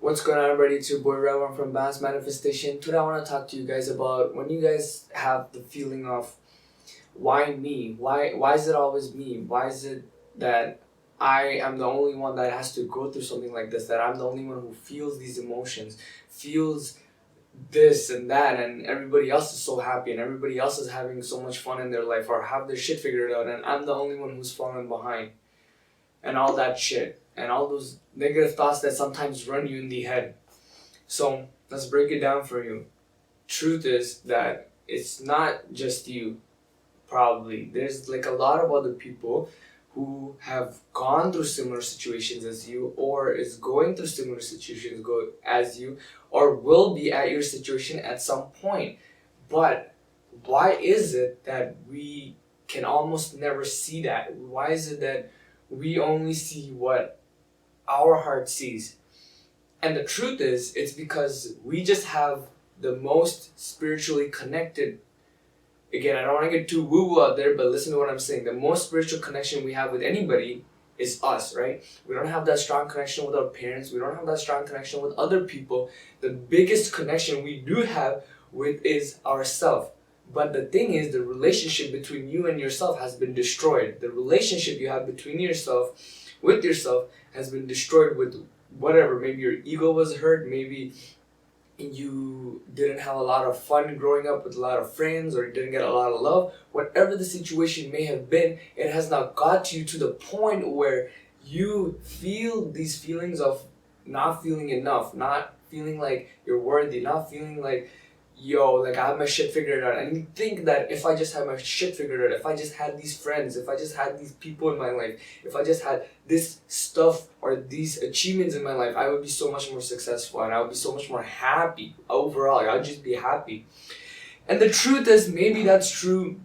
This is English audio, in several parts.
What's going on, everybody? It's your boy Revan from Balance Manifestation. Today, I want to talk to you guys about when you guys have the feeling of why me? Why is it always me? Why is it that I am the only one that has to go through something like this? That I'm the only one who feels these emotions, feels this and that, and everybody else is so happy and everybody else is having so much fun in their life or have their shit figured out, and I'm the only one who's falling behind, and all that shit, and all those negative thoughts that sometimes run you in the head. So let's break it down for you. Truth is that it's not just you, probably. There's like a lot of other people who have gone through similar situations as you, or is going through similar situations as you, or will be at your situation at some point. But why is it that we can almost never see that? Why is it that we only see what our heart sees? And the truth is, it's because we just have the most spiritually connected. Again, I don't want to get too woo-woo out there, but listen to what I'm saying. The most spiritual connection we have with anybody is us, right? We don't have that strong connection with our parents. We don't have that strong connection with other people. The biggest connection we do have with is ourself. But the thing is, the relationship between you and yourself has been destroyed. The relationship you have between yourself, with yourself, has been destroyed with whatever. Maybe your ego was hurt. Maybe you didn't have a lot of fun growing up with a lot of friends, or you didn't get a lot of love. Whatever the situation may have been, it has now got you to the point where you feel these feelings of not feeling enough, not feeling like you're worthy, not feeling like, yo, like I have my shit figured out. And you think that if I just had my shit figured out, if I just had these friends, if I just had these people in my life, if I just had this stuff or these achievements in my life, I would be so much more successful and I would be so much more happy overall. I would just be happy. And the truth is, maybe that's true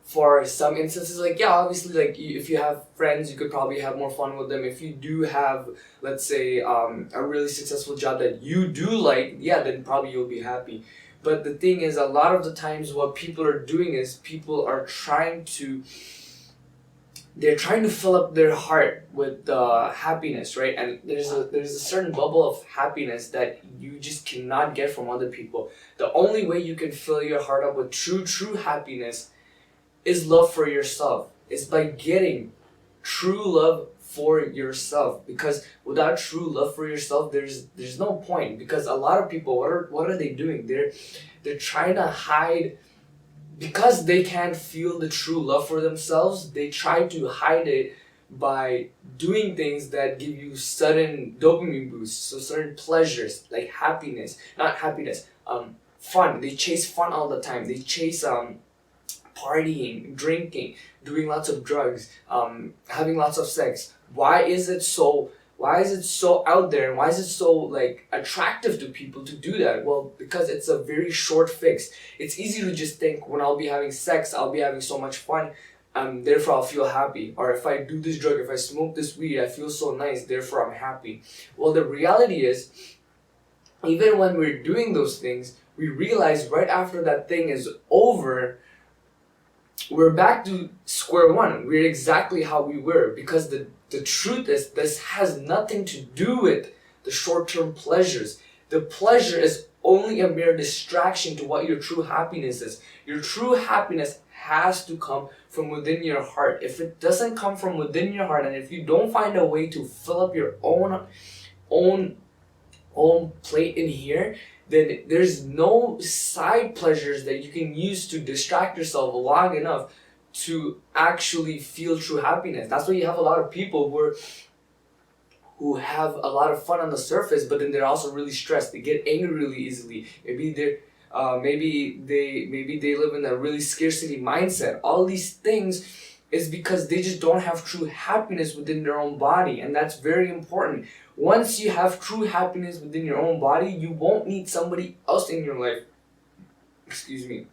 for some instances. Like, yeah, obviously, like if you have friends, you could probably have more fun with them. If you do have, let's say, a really successful job that you do like, yeah, then probably you'll be happy. But the thing is, a lot of the times what people are doing is people are they're trying to fill up their heart with happiness, right? And there's a certain bubble of happiness that you just cannot get from other people. The only way you can fill your heart up with true happiness is love for yourself. It's by getting true love for yourself. Because without true love for yourself, there's no point. Because a lot of people, what are they doing? They're trying to hide, because they can't feel the true love for themselves. They try to hide it by doing things that give you sudden dopamine boosts, so certain pleasures like fun. They chase fun all the time. They chase partying, drinking, doing lots of drugs, having lots of sex. Why is it so out there, and why is it so like attractive to people to do that? Well, because it's a very short fix. It's easy to just think, when I'll be having sex, I'll be having so much fun, therefore I'll feel happy. Or if I do this drug, if I smoke this weed, I feel so nice, therefore I'm happy. Well, the reality is, even when we're doing those things, we realize right after that thing is over, we're back to square one. We're exactly how we were, because the truth is, this has nothing to do with the short-term pleasures. The pleasure is only a mere distraction to what your true happiness is. Your true happiness has to come from within your heart. If it doesn't come from within your heart, and if you don't find a way to fill up your own plate in here, then there's no side pleasures that you can use to distract yourself long enough to actually feel true happiness. That's why you have a lot of people who have a lot of fun on the surface, but then they're also really stressed. They get angry really easily. Maybe they live in a really scarcity mindset. All these things is because they just don't have true happiness within their own body, and that's very important. Once you have true happiness within your own body, you won't need somebody else in your life. Excuse me.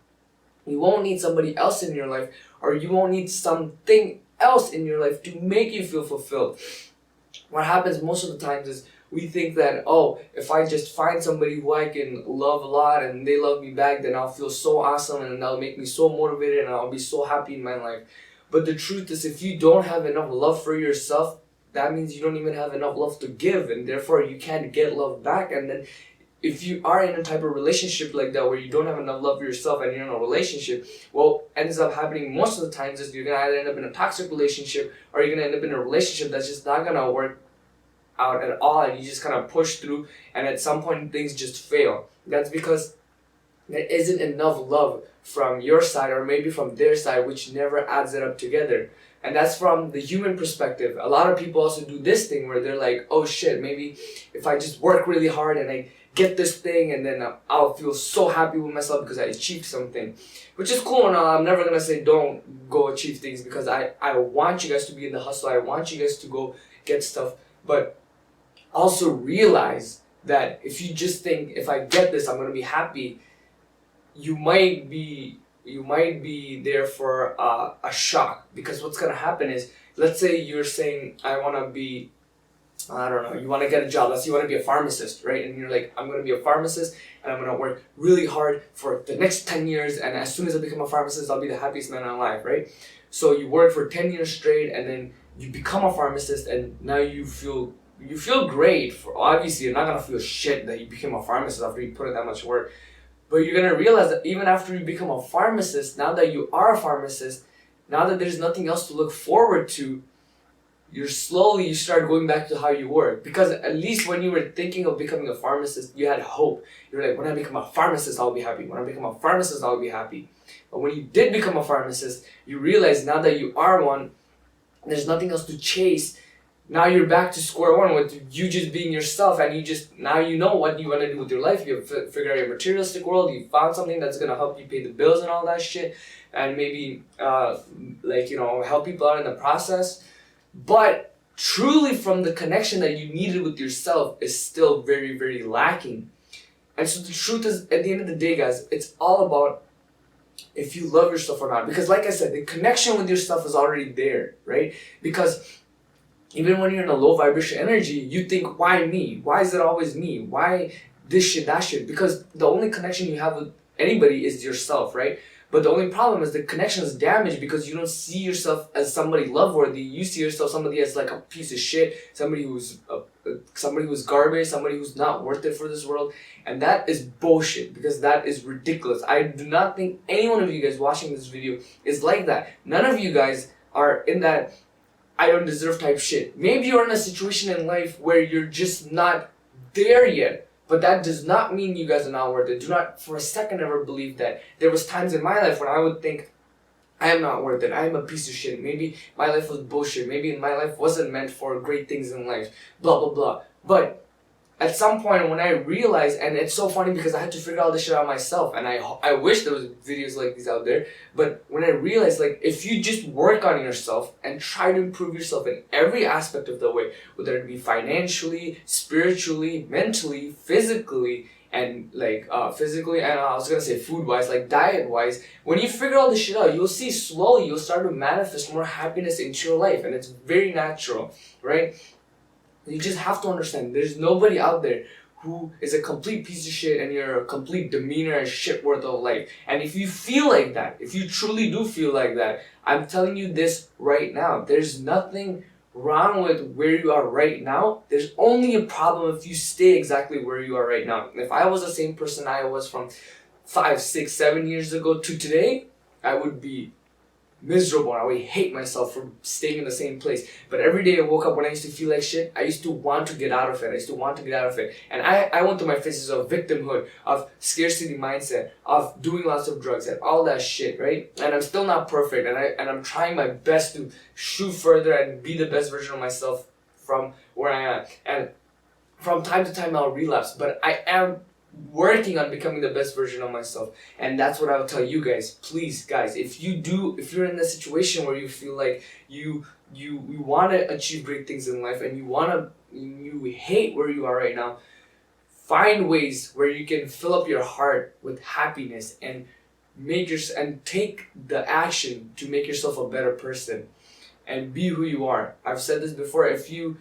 You won't need somebody else in your life, or you won't need something else in your life to make you feel fulfilled. What happens most of the times is we think that, oh, if I just find somebody who I can love a lot and they love me back, then I'll feel so awesome and that'll make me so motivated and I'll be so happy in my life. But the truth is, if you don't have enough love for yourself, that means you don't even have enough love to give, and therefore you can't get love back. And then if you are in a type of relationship like that where you don't have enough love for yourself and you're in a relationship, what ends up happening most of the times is you're gonna either end up in a toxic relationship, or you're gonna end up in a relationship that's just not gonna work out at all, and you just kind of push through, and at some point things just fail. That's because there isn't enough love from your side or maybe from their side, which never adds it up together. And that's from the human perspective. A lot of people also do this thing where they're like, oh shit, maybe if I just work really hard and I get this thing, and then I'll feel so happy with myself because I achieved something, which is cool and all. I'm never gonna say don't go achieve things, because I want you guys to be in the hustle. I want you guys to go get stuff, but also realize that if you just think, if I get this, I'm gonna be happy, you might be there for a shock. Because what's gonna happen is, let's say you're saying, I wanna be, I don't know, you wanna get a job. Let's say you wanna be a pharmacist, right? And you're like, I'm gonna be a pharmacist and I'm gonna work really hard for the next 10 years, and as soon as I become a pharmacist, I'll be the happiest man alive, right? So you work for 10 years straight, and then you become a pharmacist, and now you feel great. For obviously, you're not gonna feel shit that you became a pharmacist after you put in that much work. But you're gonna realize that even after you become a pharmacist, now that you are a pharmacist, now that there's nothing else to look forward to, you start going back to how you were. Because at least when you were thinking of becoming a pharmacist, you had hope. You were like, when I become a pharmacist, I'll be happy. When I become a pharmacist, I'll be happy. But when you did become a pharmacist, you realize now that you are one, there's nothing else to chase. Now you're back to square one with you just being yourself, and now you know what you want to do with your life. You have figured out your materialistic world. You found something that's gonna help you pay the bills and all that shit, and maybe help people out in the process. But truly, from the connection that you needed with yourself is still very, very lacking. And so the truth is, at the end of the day, guys, it's all about if you love yourself or not. Because like I said, the connection with yourself is already there, right? Because even when you're in a low vibration energy, you think, why me? Why is it always me? Why this shit, that shit? Because the only connection you have with anybody is yourself, right? But the only problem is the connection is damaged because you don't see yourself as somebody love-worthy. You see yourself somebody as like a piece of shit, somebody who's garbage, somebody who's not worth it for this world. And that is bullshit, because that is ridiculous. I do not think any one of you guys watching this video is like that. None of you guys are in that I don't deserve type shit. Maybe you're in a situation in life where you're just not there yet, but that does not mean you guys are not worth it. Do not for a second ever believe that. There was times in my life when I would think, I am not worth it, I am a piece of shit, maybe my life was bullshit, maybe my life wasn't meant for great things in life, blah blah blah. But at some point when I realized, and it's so funny because I had to figure all this shit out myself, and I wish there was videos like these out there, but when I realized, like, if you just work on yourself and try to improve yourself in every aspect of the way, whether it be financially, spiritually, mentally, physically, and physically, and I was gonna say food-wise, like diet-wise, when you figure all this shit out, you'll see slowly you'll start to manifest more happiness into your life, and it's very natural, right? You just have to understand, there's nobody out there who is a complete piece of shit and you're a complete demeanor and shit worth of life. And if you feel like that, if you truly do feel like that, I'm telling you this right now, there's nothing wrong with where you are right now. There's only a problem if you stay exactly where you are right now. If I was the same person I was from 5, 6, 7 years ago to today, I would be miserable. I would hate myself for staying in the same place. But every day I woke up when I used to feel like shit, I used to want to get out of it. And I went through my phases of victimhood, of scarcity mindset, of doing lots of drugs and all that shit, right? And I'm still not perfect, and I'm trying my best to shoot further and be the best version of myself from where I am. And from time to time I'll relapse, but I am working on becoming the best version of myself. And that's what I will tell you guys. Please, guys, if you're in a situation where you feel like you want to achieve great things in life and you hate where you are right now, find ways where you can fill up your heart with happiness and take the action to make yourself a better person and be who you are. I've said this before, if you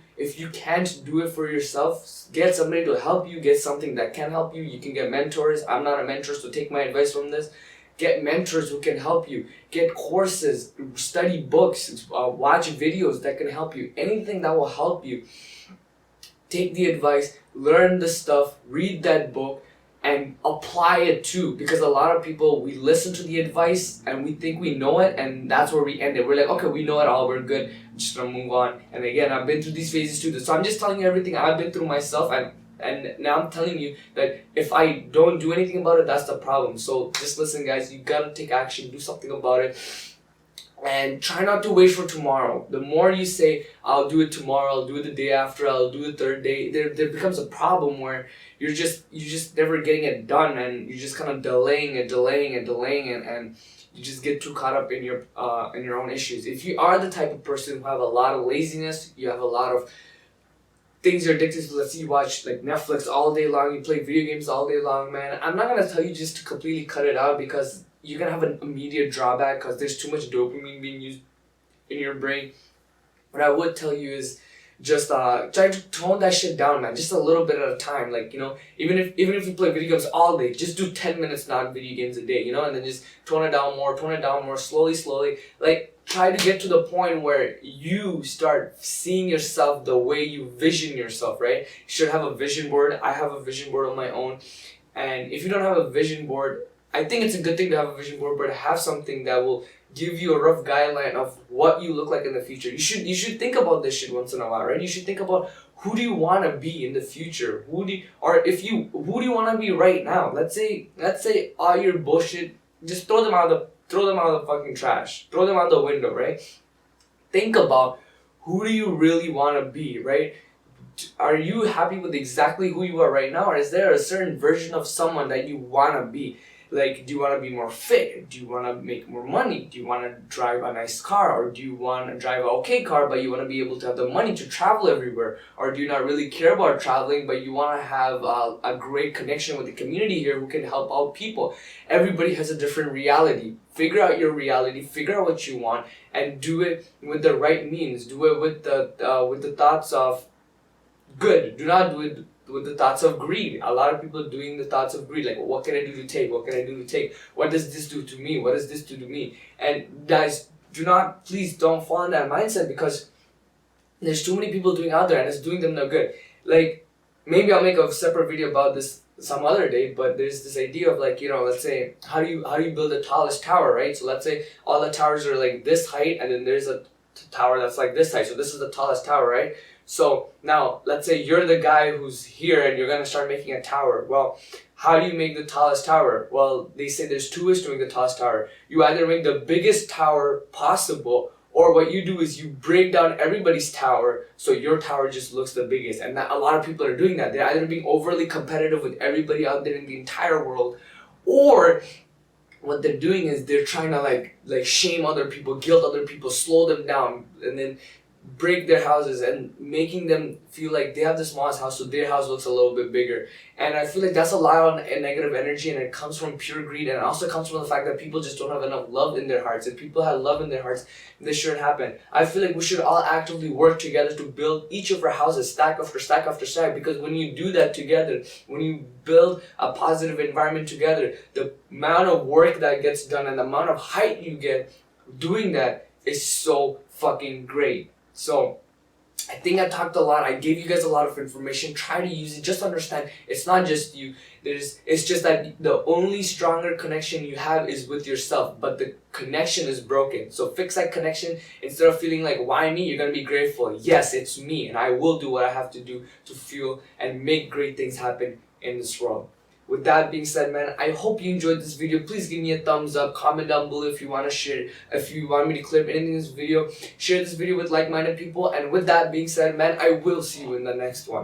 can't do it for yourself, get somebody to help you, get something that can help you. You can get mentors. I'm not a mentor, so take my advice from this. Get mentors who can help you. Get courses, study books, watch videos that can help you. Anything that will help you. Take the advice, learn the stuff, read that book, and apply it too. Because a lot of people, we listen to the advice and we think we know it, and that's where we end it. We're like, okay, we know it all, we're good, I'm just gonna move on. And again, I've been through these phases too. So I'm just telling you everything I've been through myself, and now I'm telling you that if I don't do anything about it, that's the problem. So just listen, guys, you gotta take action, do something about it. And try not to wait for tomorrow. The more you say, I'll do it tomorrow, I'll do it the day after, I'll do it third day, there becomes a problem where you're just never getting it done, and you're just kind of delaying and you just get too caught up in your own issues. If you are the type of person who have a lot of laziness, you have a lot of things you're addicted to, let's say you watch like Netflix all day long, you play video games all day long, man, I'm not gonna tell you just to completely cut it out, because you're gonna have an immediate drawback because there's too much dopamine being used in your brain. What I would tell you is just try to tone that shit down, man, just a little bit at a time. Like, you know, even if you play video games all day, just do 10 minutes not video games a day, you know, and then just tone it down more, slowly. Like, try to get to the point where you start seeing yourself the way you vision yourself, right? You should have a vision board. I have a vision board on my own. And if you don't have a vision board, I think it's a good thing to have a vision board, but have something that will give you a rough guideline of what you look like in the future. You should think about this shit once in a while, right? You should think about, who do you want to be in the future? Who do you want to be right now? Let's say all your bullshit, just throw them out of the fucking trash. Throw them out the window, right? Think about, who do you really want to be, right? Are you happy with exactly who you are right now, or is there a certain version of someone that you want to be? Like, do you want to be more fit? Do you want to make more money? Do you want to drive a nice car? Or do you want to drive an okay car, but you want to be able to have the money to travel everywhere? Or do you not really care about traveling, but you want to have a great connection with the community here who can help out people? Everybody has a different reality. Figure out your reality, figure out what you want, and do it with the right means. Do it with the thoughts of good. Do not do it with the thoughts of greed. A lot of people are doing the thoughts of greed, like, well, what can I do to take? What can I do to take? What does this do to me? What does this do to me? And guys, please don't fall in that mindset, because there's too many people doing out there and it's doing them no good. Like, maybe I'll make a separate video about this some other day, but there's this idea of, like, you know, let's say, how do you build the tallest tower, right? So let's say all the towers are like this height, and then there's a tower that's like this height. So this is the tallest tower, right? So now, let's say you're the guy who's here and you're going to start making a tower. Well, how do you make the tallest tower? Well, they say there's two ways to make the tallest tower. You either make the biggest tower possible, or what you do is you break down everybody's tower so your tower just looks the biggest. And a lot of people are doing that. They're either being overly competitive with everybody out there in the entire world, or what they're doing is they're trying to like shame other people, guilt other people, slow them down, and then break their houses and making them feel like they have the smallest house, so their house looks a little bit bigger. And I feel like that's a lot of negative energy, and it comes from pure greed, and it also comes from the fact that people just don't have enough love in their hearts. If people had love in their hearts, this shouldn't happen. I feel like we should all actively work together to build each of our houses stack after stack after stack, because when you do that together, when you build a positive environment together, the amount of work that gets done and the amount of height you get doing that is so fucking great. So I think I talked a lot. I gave you guys a lot of information. Try to use it. Just understand, it's not just you. It's just that the only stronger connection you have is with yourself, but the connection is broken. So fix that connection. Instead of feeling like, why me? You're gonna be grateful. Yes, it's me, and I will do what I have to do to fuel and make great things happen in this world. With that being said, man, I hope you enjoyed this video. Please give me a thumbs up, comment down below if you want to share, if you want me to clip anything in this video. Share this video with like-minded people. And with that being said, man, I will see you in the next one.